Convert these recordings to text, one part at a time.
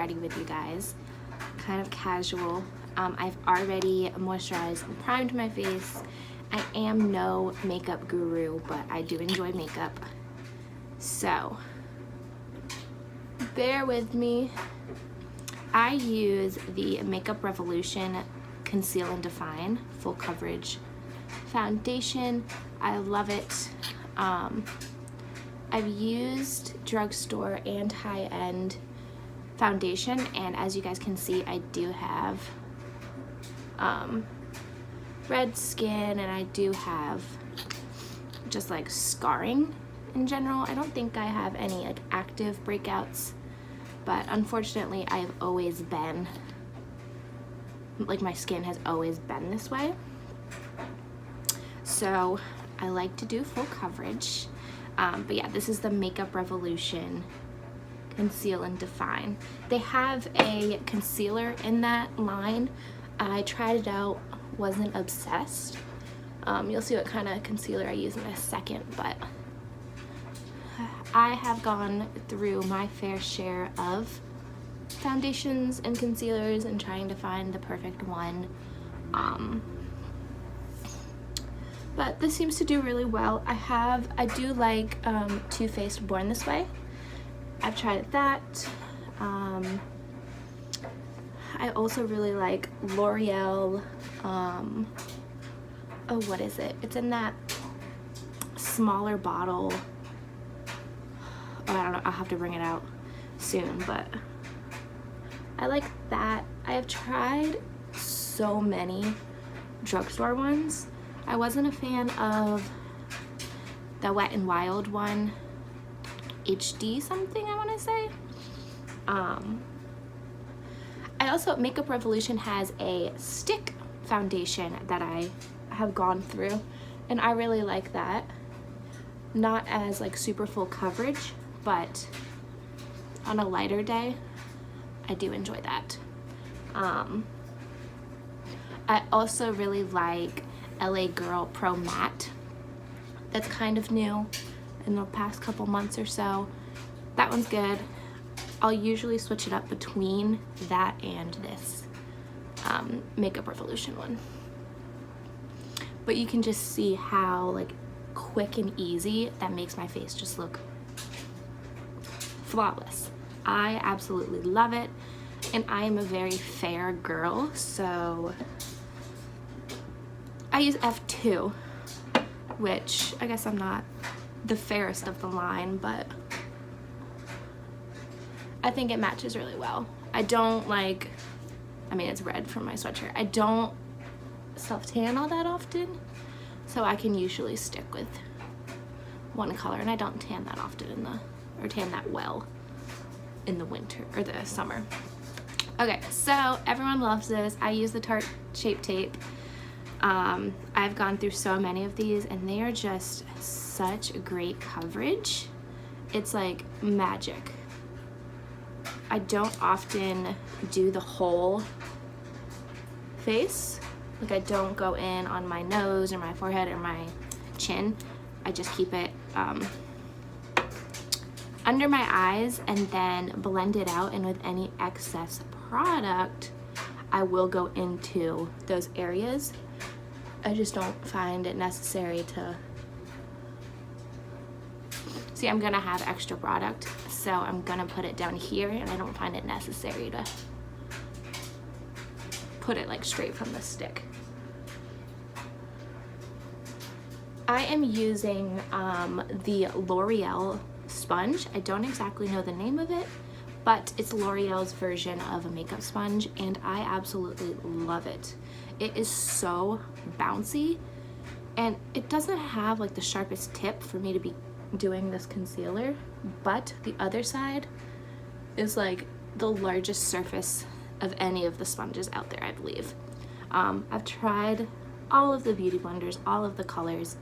ready with you guys. Kind of casual. I've already moisturized and primed my face. I am no makeup guru, but I do enjoy makeup. So, bear with me. I use the Makeup Revolution Conceal and Define Full Coverage Foundation. I love it. I've used drugstore and high-end foundation, and as you guys can see, I do have red skin, and I do have just like scarring in general. I don't think I have any like active breakouts, but unfortunately I've always been like, my skin has always been this way, so I like to do full coverage. But yeah, this is the Makeup Revolution Conceal and Define. They have a concealer in that line. I tried it out, wasn't obsessed. You'll see what kind of concealer I use in a second, but I have gone through my fair share of foundations and concealers and trying to find the perfect one. But this seems to do really well. I do like Too Faced Born This Way. I've tried that. I also really like Loreal. Oh, what is it? It's in that smaller bottle. Oh, I don't know. I'll have to bring it out soon, but I like that. I have tried so many drugstore ones. I wasn't a fan of the Wet n Wild one, HD something I want to say. I also, Makeup Revolution has a stick foundation that I have gone through, and I really like that. Not as like super full coverage, but on a lighter day, I do enjoy that. I also really like LA Girl Pro Matte. That's kind of new in the past couple months or so. That one's good. I'll usually switch it up between that and this Makeup Revolution one. But you can just see how like quick and easy that makes my face just look flawless. I absolutely love it, and I am a very fair girl, so I use F2, which I guess I'm not the fairest of the line, but I think it matches really well. I don't like, I mean, it's red from my sweatshirt. I don't self-tan all that often, so I can usually stick with one color, and I don't tan that often or tan that well in the winter or the summer. Okay, so everyone loves this. I use the Tarte Shape Tape. I've gone through so many of these, and they are just such great coverage. It's like magic. I don't often do the whole face. Like, I don't go in on my nose or my forehead or my chin. I just keep it under my eyes and then blend it out, and with any excess product, I will go into those areas. I just don't find it necessary to, see, I'm gonna have extra product, so I'm gonna put it down here, and I don't find it necessary to put it like straight from the stick. I am using the Loreal sponge. I don't exactly know the name of it, but it's L'Oreal's version of a makeup sponge, and I absolutely love it. It is so bouncy, and it doesn't have like the sharpest tip for me to be doing this concealer, but the other side is like the largest surface of any of the sponges out there, I believe. I've tried all of the beauty blenders, all of the colors,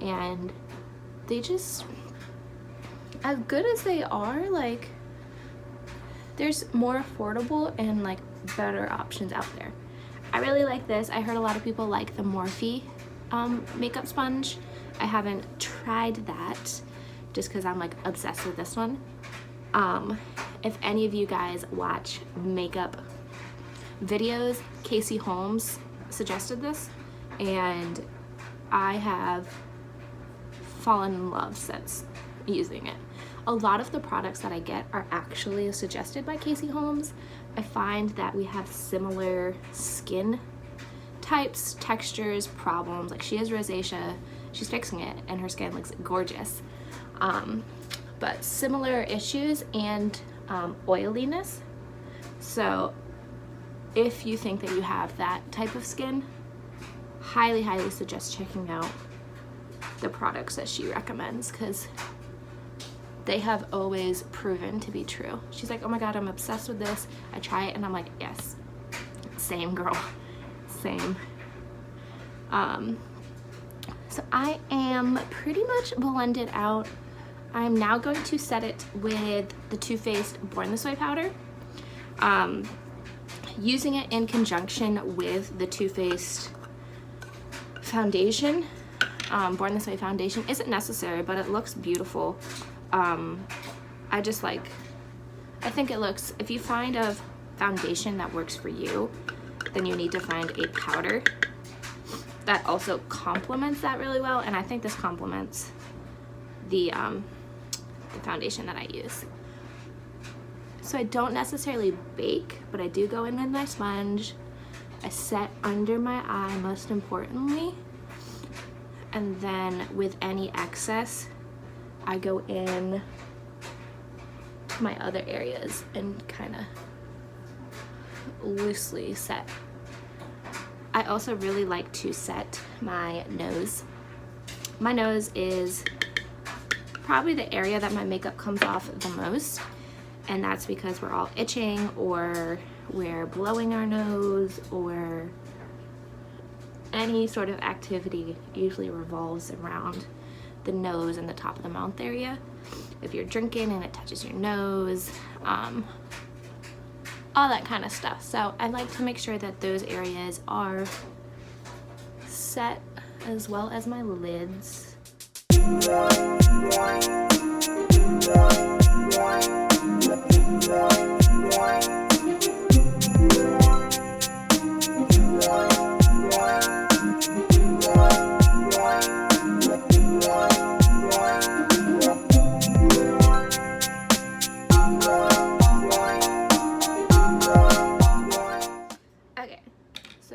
and they just, as good as they are, like, there's more affordable and like better options out there. I really like this. I heard a lot of people like the Morphe makeup sponge. I haven't tried that just because I'm like obsessed with this one. if any of you guys watch makeup videos, Casey Holmes suggested this, and I have fallen in love since using it. A lot of the products that I get are actually suggested by Casey Holmes. I find that we have similar skin types, textures, problems. Like, she has rosacea, she's fixing it, and her skin looks gorgeous. But similar issues and oiliness. So if you think that you have that type of skin, highly, highly suggest checking out the products that she recommends, because they have always proven to be true. She's like, oh my god, I'm obsessed with this. I try it and I'm like, yes, same girl, same. So I am pretty much blended out. I'm now going to set it with the Too Faced Born This Way powder. Using it in conjunction with the Too Faced foundation, Born This Way foundation, isn't necessary, but it looks beautiful. I just like, I think it looks, if you find a foundation that works for you, then you need to find a powder that also complements that really well, and I think this complements the foundation that I use. So I don't necessarily bake, but I do go in with my sponge. I set under my eye most importantly, and then with any excess I go in to my other areas and kind of loosely set. I also really like to set my nose. My nose is probably the area that my makeup comes off the most, and that's because we're all itching, or we're blowing our nose, or any sort of activity usually revolves around the nose and the top of the mouth area. If you're drinking and it touches your nose, all that kind of stuff. So I like to make sure that those areas are set, as well as my lids.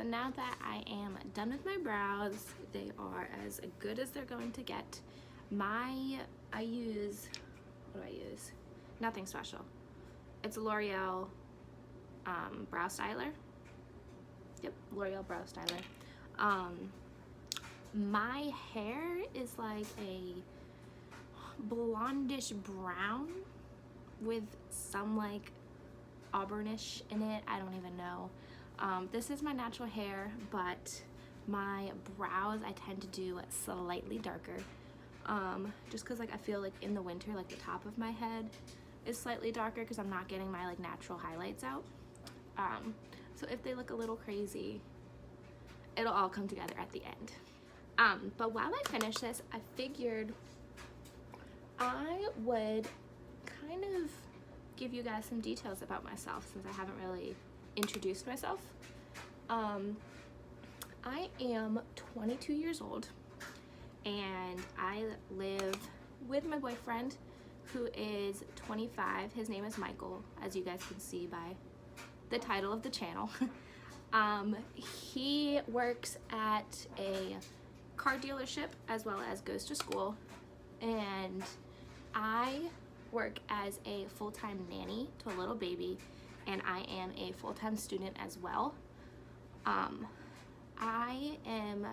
Now that I am done with my brows, they are as good as they're going to get. I use, what do I use? Nothing special. It's a Loreal brow styler. Yep, Loreal brow styler. My hair is like a blondish brown with some like auburnish in it. I don't even know. This is my natural hair, but my brows I tend to do slightly darker, just because like I feel like in the winter, like the top of my head is slightly darker because I'm not getting my like natural highlights out. So if they look a little crazy, it'll all come together at the end. But while I finish this, I figured I would kind of give you guys some details about myself, since I haven't really introduced myself. I am 22 years old, and I live with my boyfriend, who is 25. His name is Michael, as you guys can see by the title of the channel. He works at a car dealership as well as goes to school, and I work as a full-time nanny to a little baby, and I am a full-time student as well. I am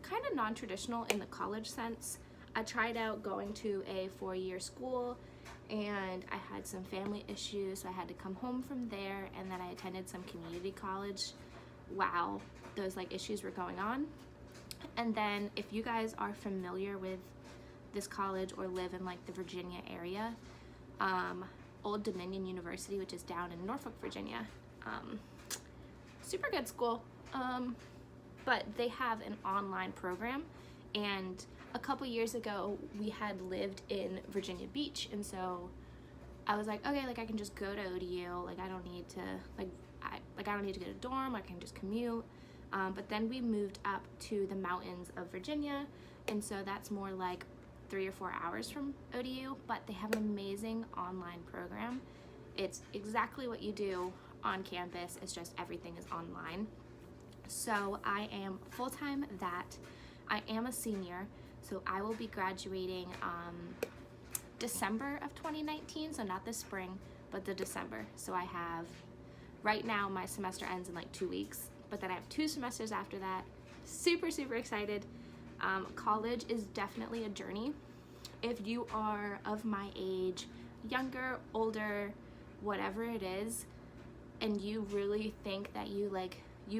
kind of non-traditional in the college sense. I tried out going to a 4-year school, and I had some family issues, so I had to come home from there, and then I attended some community college while those like issues were going on. And then if you guys are familiar with this college or live in like the Virginia area, Old Dominion University, which is down in Norfolk, Virginia, super good school, but they have an online program, and a couple years ago we had lived in Virginia Beach, and so I was like, okay, like I can just go to ODU, like I don't need to, I don't need to go to dorm, I can just commute. But then we moved up to the mountains of Virginia, and so that's more like 3 or 4 hours from ODU, but they have an amazing online program. It's exactly what you do on campus, it's just everything is online. So I am full-time that. I am a senior, so I will be graduating December of 2019, so not the spring, but the December. So I have, right now my semester ends in like 2 weeks, but then I have 2 semesters after that. Super, super excited. College is definitely a journey. If you are of my age, younger, older, whatever it is, and you really think that you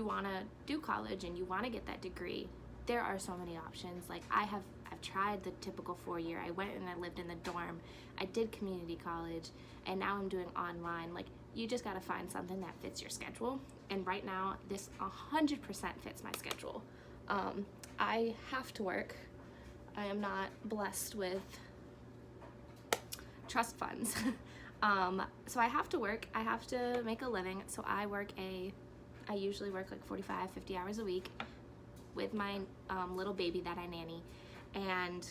want to do college and you want to get that degree, there are so many options. Like I've tried the typical 4-year. I went and I lived in the dorm. I did community college, and now I'm doing online. Like you just got to find something that fits your schedule. And right now this 100% fits my schedule. I have to work. I am not blessed with trust funds. So I have to work. I have to make a living. So I usually work like 45, 50 hours a week with my little baby that I nanny. And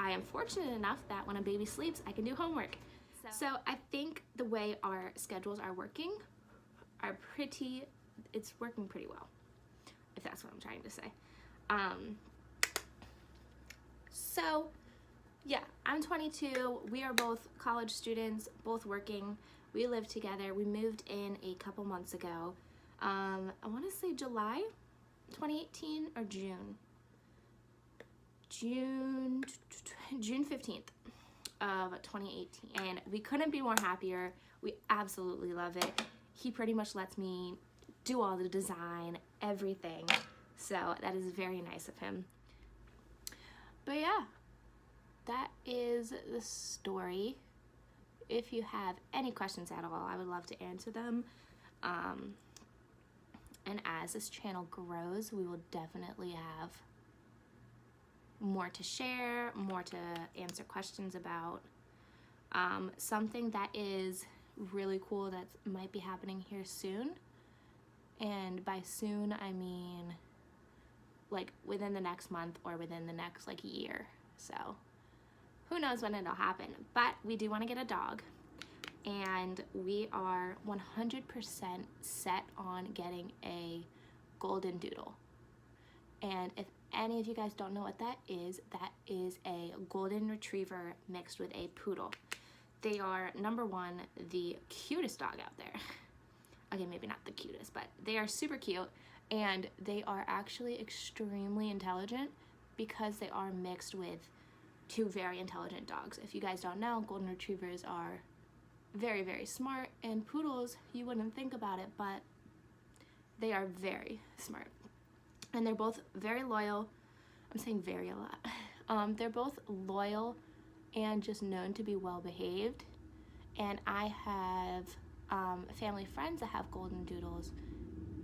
I am fortunate enough that when a baby sleeps, I can do homework. So I think the way our schedules are working it's working pretty well, if that's what I'm trying to say. So yeah, I'm 22. We are both college students, both working. We live together. We moved in a couple months ago. I want to say July 2018 or June 15th of 2018. And we couldn't be more happier. We absolutely love it. He pretty much lets me do all the design, everything. So that is very nice of him. But yeah, that is the story. If you have any questions at all, I would love to answer them. And as this channel grows, we will definitely have more to share, more to answer questions about. Something that is really cool that might be happening here soon. And by soon, I mean like within the next month or within the next like year. So who knows when it'll happen, but we do want to get a dog, and we are 100% set on getting a golden doodle. And if any of you guys don't know what that is a golden retriever mixed with a poodle. They are, number one, the cutest dog out there. Okay, maybe not the cutest, but they are super cute, and they are actually extremely intelligent because they are mixed with 2 very intelligent dogs. If you guys don't know, golden retrievers are very, very smart, and poodles, you wouldn't think about it, but they are very smart. And they're both very loyal. I'm saying very a lot. They're both loyal and just known to be well behaved. And I have family friends that have golden doodles,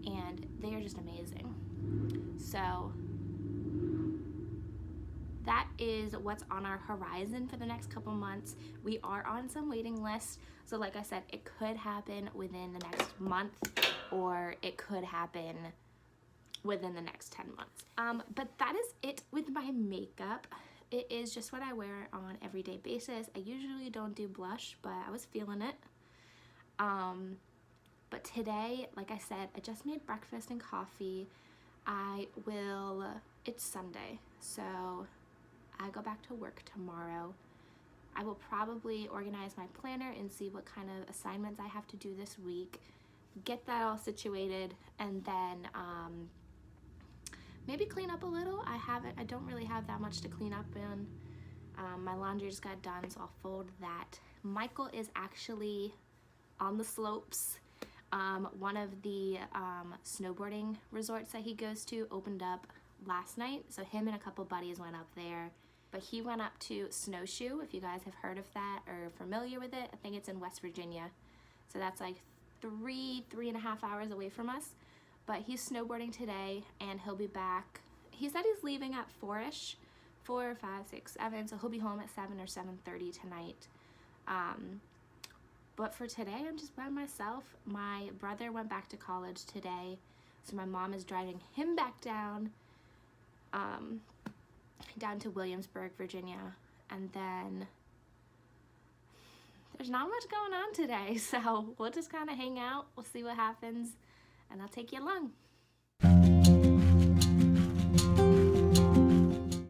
and they are just amazing. So that is what's on our horizon for the next couple months. We are on some waiting lists. So like I said, it could happen within the next month, or it could happen within the next 10 months. But that is it with my makeup. It is just what I wear on an everyday basis. I usually don't do blush, but I was feeling it. But today, like I said, I just made breakfast and coffee. It's Sunday, so I go back to work tomorrow. I will probably organize my planner and see what kind of assignments I have to do this week, get that all situated, and then maybe clean up a little. I don't really have that much to clean up in. My laundry just got done, so I'll fold that. Michael is actually on the slopes. One of the snowboarding resorts that he goes to opened up last night, so him and a couple buddies went up there. But he went up to Snowshoe, if you guys have heard of that or familiar with it. I think it's in West Virginia, so that's like 3.5 hours away from us. But he's snowboarding today, and he'll be back. He said he's leaving at 4-ish, 4, 5, 6, 7, so he'll be home at 7 or 7:30 tonight. But for today, I'm just by myself. My brother went back to college today, so my mom is driving him back down to Williamsburg, Virginia. And then there's not much going on today, so we'll just kind of hang out. We'll see what happens, and I'll take you along.